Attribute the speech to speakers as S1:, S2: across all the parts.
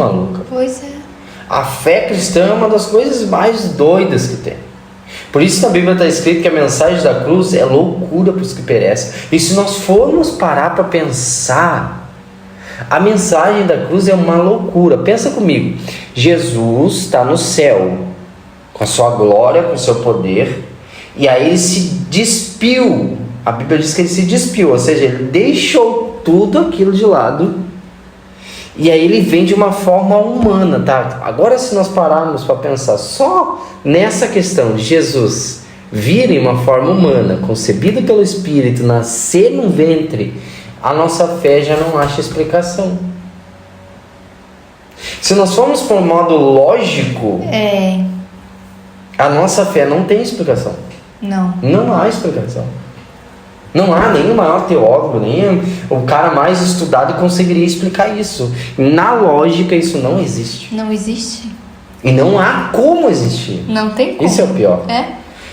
S1: maluca.
S2: Pois é.
S1: A fé cristã é uma das coisas mais doidas que tem. Por isso na Bíblia está escrito que a mensagem da cruz é loucura para os que perecem. E se nós formos parar para pensar, a mensagem da cruz é uma loucura. Pensa comigo, Jesus está no céu, com a sua glória, com o seu poder, e aí ele se despiu. A Bíblia diz que ele se despiu, ou seja, ele deixou tudo aquilo de lado, e aí ele vem de uma forma humana, tá? Agora se nós pararmos para pensar só nessa questão de Jesus vir em uma forma humana, concebido pelo Espírito, nascer no ventre, a nossa fé já não acha explicação. Se nós formos por um modo lógico, a nossa fé não tem explicação. Não há explicação. Não há nem o maior teólogo, nem o cara mais estudado conseguiria explicar isso. Na lógica, isso não existe.
S2: Não existe.
S1: E não há como existir.
S2: Não tem como.
S1: Isso é o pior.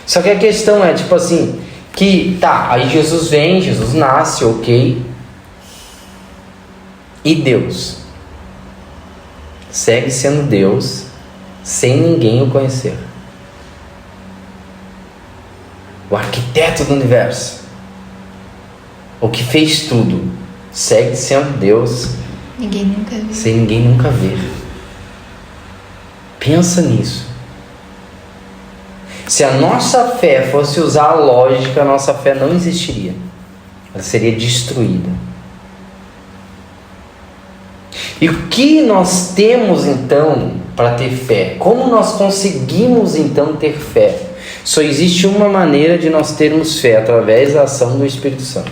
S1: Só que a questão é, tipo assim, que tá, aí Jesus vem, Jesus nasce, ok. E Deus segue sendo Deus sem ninguém o conhecer. O arquiteto do universo, o que fez tudo, segue sendo Deus
S2: ninguém nunca viu.
S1: Sem ninguém nunca ver. Pensa nisso. Se a nossa fé fosse usar a lógica, a nossa fé não existiria. Ela seria destruída. E o que nós temos então para ter fé? Como nós conseguimos então ter fé? Só existe uma maneira de nós termos fé, através da ação do Espírito Santo.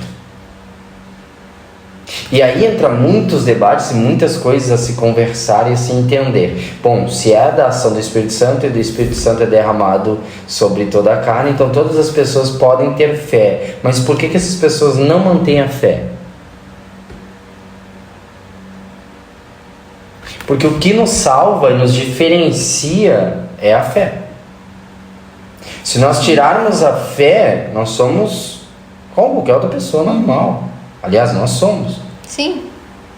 S1: E aí entra muitos debates e muitas coisas a se conversar e a se entender. Bom, se é da ação do Espírito Santo e do Espírito Santo é derramado sobre toda a carne, então todas as pessoas podem ter fé. Mas por que essas pessoas não mantêm a fé? Porque o que nos salva e nos diferencia é a fé. Se nós tirarmos a fé, nós somos como qualquer outra pessoa normal. Aliás, nós somos.
S2: Sim.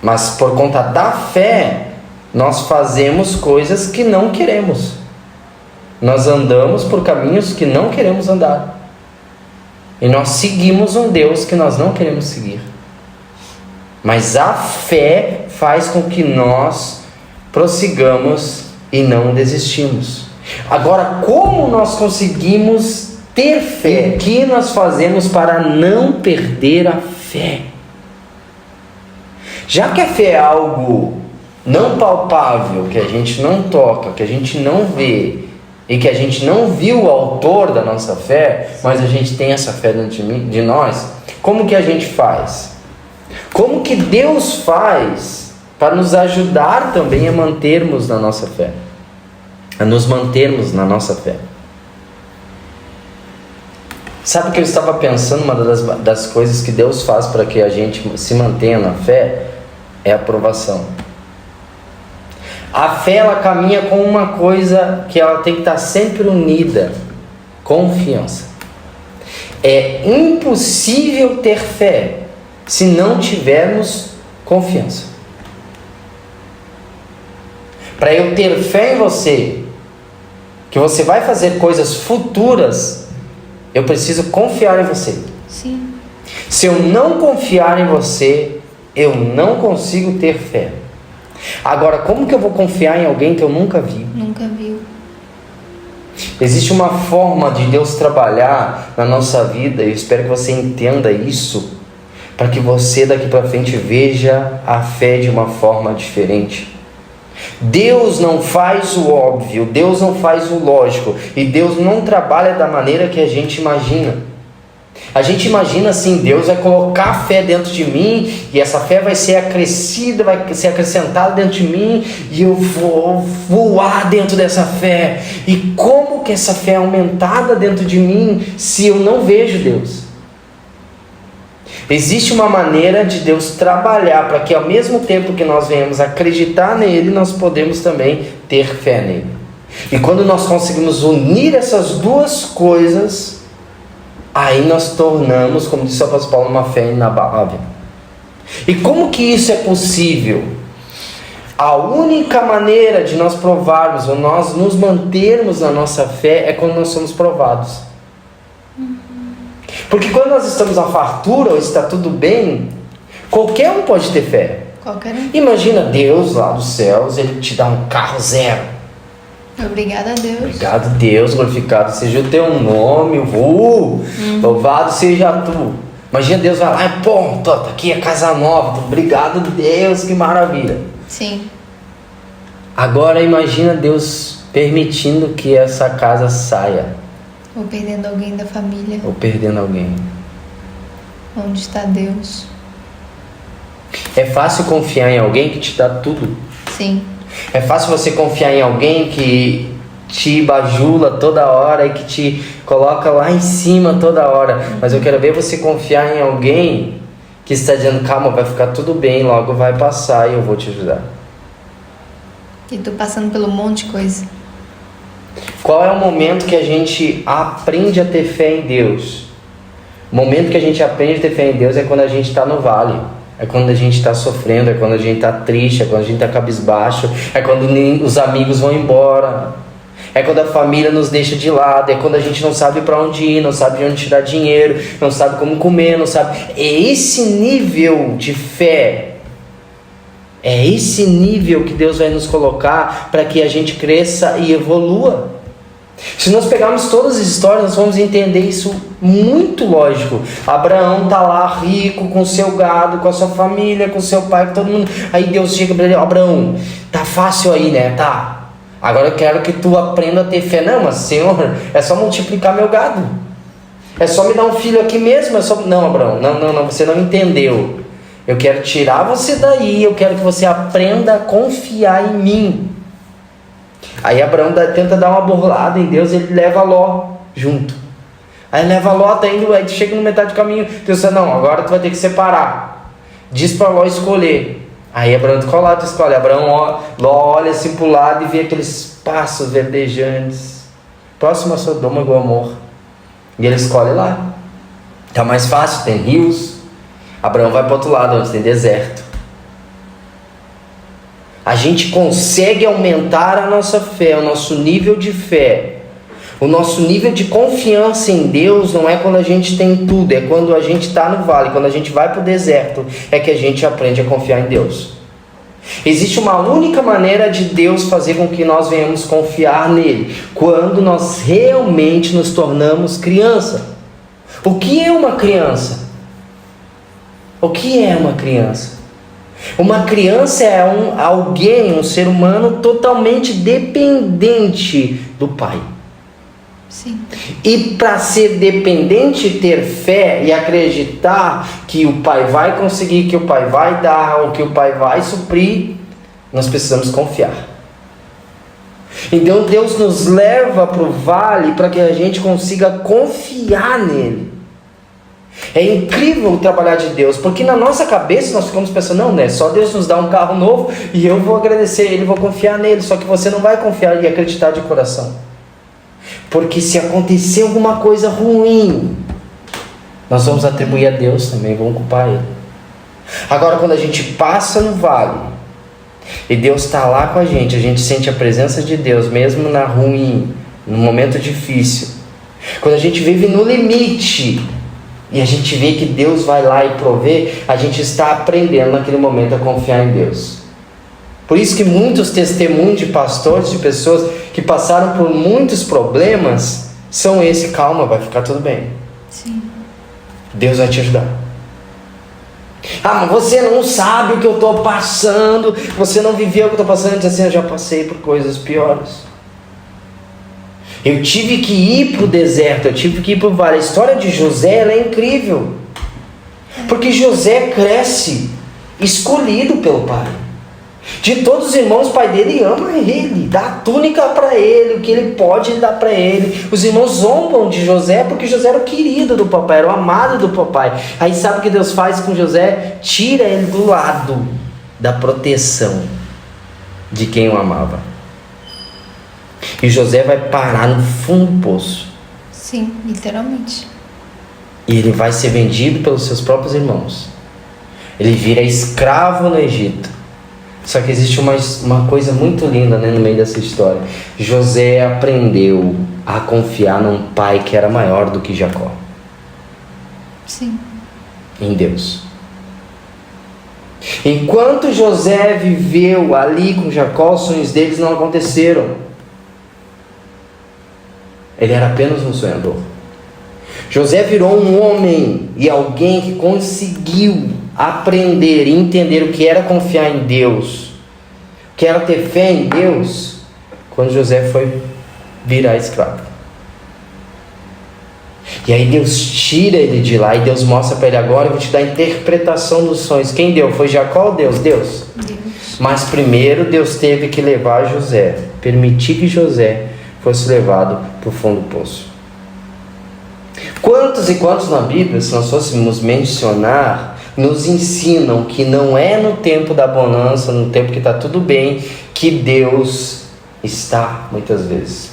S1: Mas por conta da fé, nós fazemos coisas que não queremos. Nós andamos por caminhos que não queremos andar. E nós seguimos um Deus que nós não queremos seguir. Mas a fé faz com que nós prossigamos e não desistimos. Agora, como nós conseguimos ter fé? O que nós fazemos para não perder a fé? Já que a fé é algo não palpável, que a gente não toca, que a gente não vê, e que a gente não viu o autor da nossa fé, mas a gente tem essa fé dentro de nós, como que a gente faz? Como que Deus faz para nos ajudar também a mantermos na nossa fé? A nos mantermos na nossa fé. Sabe o que eu estava pensando? Uma das coisas que Deus faz para que a gente se mantenha na fé é a aprovação. A fé, ela caminha com uma coisa que ela tem que estar sempre unida: confiança. É impossível ter fé se não tivermos confiança. Para eu ter fé em você, que você vai fazer coisas futuras, eu preciso confiar em você.
S2: Sim.
S1: Se eu não confiar em você, eu não consigo ter fé. Agora, como que eu vou confiar em alguém que eu nunca vi?
S2: Nunca viu.
S1: Existe uma forma de Deus trabalhar na nossa vida, e eu espero que você entenda isso, para que você daqui para frente veja a fé de uma forma diferente. Deus não faz o óbvio, Deus não faz o lógico, e Deus não trabalha da maneira que a gente imagina. A gente imagina assim: Deus vai colocar fé dentro de mim, e essa fé vai ser acrescida, vai ser acrescentada dentro de mim, e eu vou voar dentro dessa fé. E como que essa fé é aumentada dentro de mim se eu não vejo Deus? Existe uma maneira de Deus trabalhar para que ao mesmo tempo que nós venhamos acreditar nele, nós podemos também ter fé nele. E quando nós conseguimos unir essas duas coisas, aí nós tornamos, como disse o apóstolo Paulo, uma fé inabalável. E como que isso é possível? A única maneira de nós provarmos ou nós nos mantermos na nossa fé é quando nós somos provados. Porque quando nós estamos na fartura ou está tudo bem, qualquer um pode ter fé.
S2: Qualquer um.
S1: Imagina Deus lá dos céus, Ele te dá um carro zero.
S2: Obrigada a Deus.
S1: Obrigado Deus, glorificado seja o teu nome, louvado seja tu. Imagina Deus vai lá e pô, tá aqui a casa nova, obrigado Deus, que maravilha.
S2: Sim.
S1: Agora imagina Deus permitindo que essa casa saia.
S2: Ou perdendo alguém da família.
S1: Ou perdendo alguém.
S2: Onde está Deus?
S1: É fácil confiar em alguém que te dá tudo.
S2: Sim.
S1: É fácil você confiar em alguém que te bajula toda hora e que te coloca lá em cima toda hora. Mas eu quero ver você confiar em alguém que está dizendo, calma, vai ficar tudo bem, logo vai passar e eu vou te ajudar.
S2: E tô passando pelo monte de coisa.
S1: Qual é o momento que a gente aprende a ter fé em Deus? O momento que a gente aprende a ter fé em Deus é quando a gente está no vale. É quando a gente está sofrendo, é quando a gente está triste, é quando a gente está cabisbaixo, é quando os amigos vão embora, é quando a família nos deixa de lado, é quando a gente não sabe para onde ir, não sabe de onde tirar dinheiro, não sabe como comer, não sabe. É esse nível de fé, é esse nível que Deus vai nos colocar para que a gente cresça e evolua. Se nós pegarmos todas as histórias, nós vamos entender isso muito lógico. Abraão está lá rico, com seu gado, com a sua família, com seu pai, com todo mundo. Aí Deus chega para ele, Abraão, tá fácil aí, né? Tá. Agora eu quero que tu aprenda a ter fé. Não, mas Senhor, é só multiplicar meu gado. É só me dar um filho aqui mesmo. É só... Não, Abraão, não, você não entendeu. Eu quero tirar você daí, eu quero que você aprenda a confiar em mim. Aí Abraão tenta dar uma burlada em Deus, ele leva Ló junto. Aí leva Ló, tá indo, aí chega no metade do caminho, Deus fala, não, agora tu vai ter que separar. Diz para Ló escolher. Aí Abraão, qual lado tu escolhe? Abraão, Ló olha assim pro lado e vê aqueles passos verdejantes, próximo a Sodoma e Gomorra. E ele escolhe lá. Tá mais fácil, tem rios. Abraão vai para outro lado, onde tem deserto. A gente consegue aumentar a nossa fé, o nosso nível de fé. O nosso nível de confiança em Deus não é quando a gente tem tudo, é quando a gente está no vale, quando a gente vai para o deserto, é que a gente aprende a confiar em Deus. Existe uma única maneira de Deus fazer com que nós venhamos confiar nele, quando nós realmente nos tornamos criança. O que é uma criança? O que é uma criança? Uma criança é um ser humano totalmente dependente do pai.
S2: Sim.
S1: E para ser dependente, ter fé e acreditar que o pai vai conseguir, que o pai vai dar, ou que o pai vai suprir, nós precisamos confiar. Então Deus nos leva para o vale para que a gente consiga confiar nele. É incrível o trabalhar de Deus, porque na nossa cabeça nós ficamos pensando, não, né? Só Deus nos dá um carro novo e eu vou agradecer Ele, vou confiar nele. Só que você não vai confiar e acreditar de coração, porque se acontecer alguma coisa ruim, nós vamos atribuir a Deus também, vamos culpar Ele. Agora, quando a gente passa no vale e Deus está lá com a gente sente a presença de Deus, mesmo na ruim, no momento difícil. Quando a gente vive no limite e a gente vê que Deus vai lá e provê, a gente está aprendendo naquele momento a confiar em Deus. Por isso que muitos testemunhos de pastores, de pessoas que passaram por muitos problemas, são esse, calma, vai ficar tudo bem.
S2: Sim.
S1: Deus vai te ajudar. Ah, mas você não sabe o que eu estou passando, você não viveu o que eu estou passando. Ele diz assim, eu já passei por coisas piores. Eu tive que ir para o deserto, eu tive que ir para o vale. A história de José, ela é incrível. Porque José cresce escolhido pelo pai. De todos os irmãos, o pai dele ama ele, dá a túnica para ele, o que ele pode ele dá para ele. Os irmãos zombam de José porque José era o querido do papai, era o amado do papai. Aí sabe o que Deus faz com José? Tira ele do lado da proteção de quem o amava. E José vai parar no fundo do poço.
S2: Sim, literalmente.
S1: E ele vai ser vendido pelos seus próprios irmãos. Ele vira escravo no Egito. Só que existe uma coisa muito linda, né, no meio dessa história. José aprendeu a confiar num pai que era maior do que Jacó.
S2: Sim.
S1: Em Deus. Enquanto José viveu ali com Jacó, os sonhos deles não aconteceram. Ele era apenas um sonhador. José virou um homem e alguém que conseguiu aprender e entender o que era confiar em Deus, o que era ter fé em Deus, quando José foi virar escravo. E aí Deus tira ele de lá e Deus mostra para ele: agora eu vou te dar a interpretação dos sonhos. Quem deu? Foi Jacó ou Deus? Deus. Mas primeiro Deus teve que levar José, permitir que José fosse levado para o fundo do poço. Quantos e quantos na Bíblia, se nós fôssemos mencionar, nos ensinam que não é no tempo da bonança, no tempo que está tudo bem, que Deus está, muitas vezes.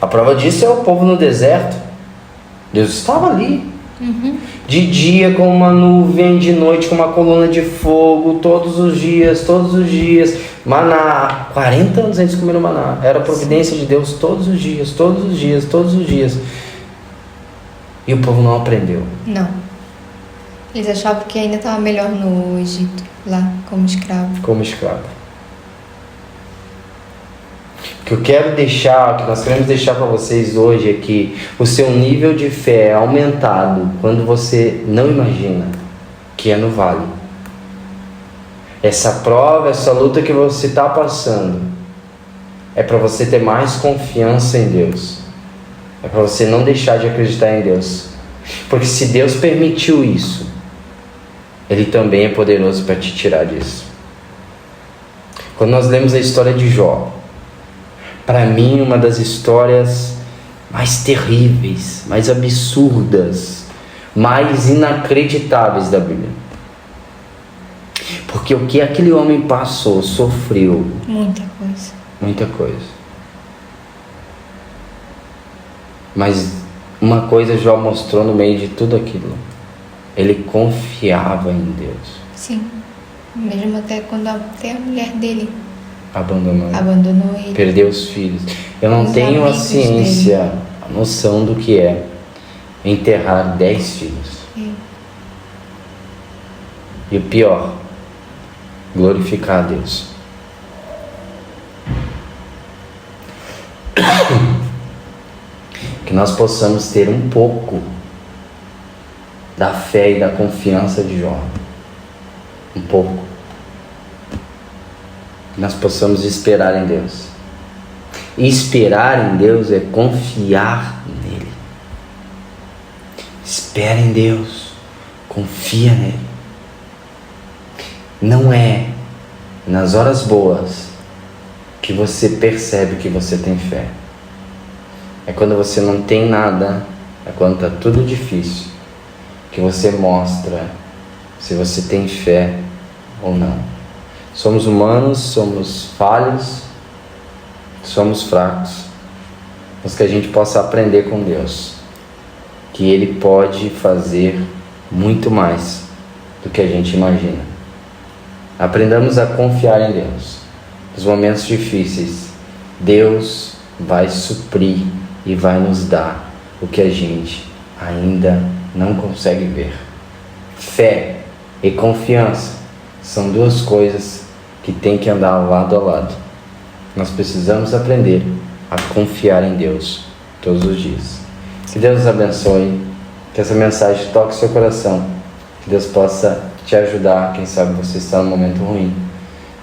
S1: A prova disso é o povo no deserto. Deus estava ali. De dia com uma nuvem, de noite com uma coluna de fogo, todos os dias. Maná, 40 anos eles comeram maná. Era a providência de Deus todos os dias. E o povo não aprendeu.
S2: Não. Eles achavam que ainda estava melhor no Egito, lá, como escravo. O que eu quero deixar, o que nós queremos deixar para vocês hoje é que o seu nível de fé é aumentado quando você não imagina, que é no vale. Essa prova, essa luta que você está passando, é para você ter mais confiança em Deus. É para você não deixar de acreditar em Deus. Porque se Deus permitiu isso, Ele também é poderoso para te tirar disso. Quando nós lemos a história de Jó, para mim, uma das histórias mais terríveis, mais absurdas, mais inacreditáveis da Bíblia. Porque o que aquele homem passou, sofreu. Muita coisa. Mas uma coisa Jó mostrou no meio de tudo aquilo. Ele confiava em Deus. Sim. Mesmo até quando até a mulher dele
S1: abandonou
S2: ele.
S1: Perdeu os filhos. Eu não tenho a ciência, a noção do que é enterrar 10 filhos.
S2: Sim.
S1: E o pior, glorificar a Deus. Que nós possamos ter um pouco da fé e da confiança de Jó. Um pouco. Que nós possamos esperar em Deus. E esperar em Deus é confiar nele. Espera em Deus. Confia nele. Não é nas horas boas que você percebe que você tem fé. É quando você não tem nada, é quando está tudo difícil, que você mostra se você tem fé ou não. Somos humanos, somos falhos, somos fracos, mas que a gente possa aprender com Deus, que Ele pode fazer muito mais do que a gente imagina. Aprendamos a confiar em Deus. Nos momentos difíceis, Deus vai suprir e vai nos dar o que a gente ainda não consegue ver. Fé e confiança são duas coisas que têm que andar lado a lado. Nós precisamos aprender a confiar em Deus todos os dias. Que Deus nos abençoe, que essa mensagem toque seu coração, que Deus possa te ajudar. Quem sabe você está num momento ruim,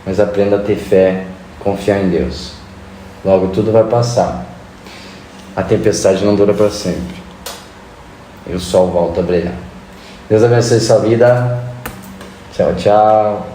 S1: mas aprenda a ter fé, confiar em Deus. Logo tudo vai passar. A tempestade não dura para sempre. E o sol volta a brilhar. Deus abençoe sua vida. Tchau, tchau.